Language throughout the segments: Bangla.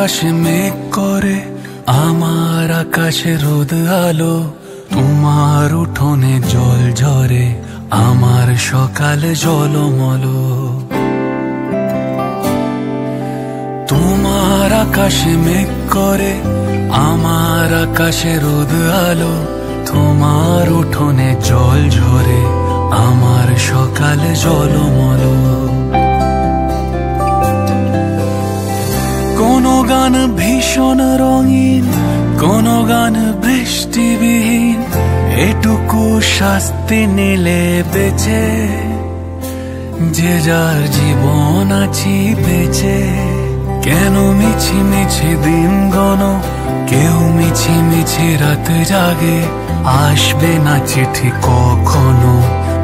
আকাশে মেঘ করে, আমার আকাশে রোদ আলো, তোমার উঠোনে জল ঝরে, আমার সকাল জলমল। তোমার আকাশে মেঘ করে, আমার আকাশে রোদ আলো, তোমার উঠোনে জল ঝরে, আমার সকাল জলমল। কোনো গান ভীষণ রঙিন, কোনো গান বৃষ্টিবিহীন, এটুকু শাস্তি নিলে বেঁচে, যে যার জীবন আছি বেঁচে। কেন মিছি মিছি দিন গণ, কেউ মিছি মিছি রাত জাগে, আসবে না চিঠি কখনো,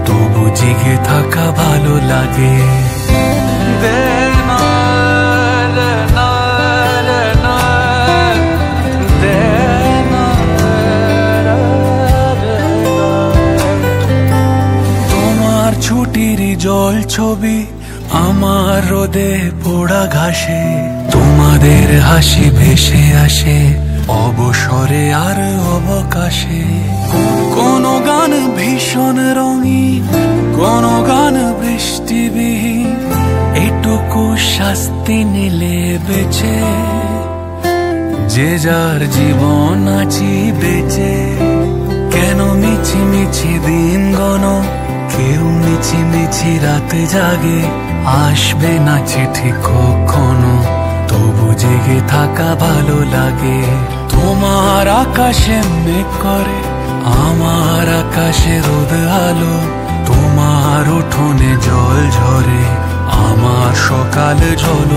তবু জেগে থাকা ভালো লাগে। তোমার ছুটির জল ছবি আমার রোদে পোড়া ঘাসে, তোমাদের হাসি ভেসে আসে অবসরে আর অবকাশে। কোনো গান ভীষণ রঙিন, কোনো গান বৃষ্টিবিহীন, এটুকু শাস্তি নিলে বেঁচে, যে যার জীবন আছি বেঁচে। কেন মিছি মিছি দিন গণ, কেউ মিছি মিছি রাতে জাগে, আসবে না চিঠি কখনো, তবু জেগে থাকা ভালো লাগে। তোমার আকাশে মেঘ করে, আমার আকাশে রোদ আলো, তোমার উঠোনে জল ঝরে, আমার সকাল জল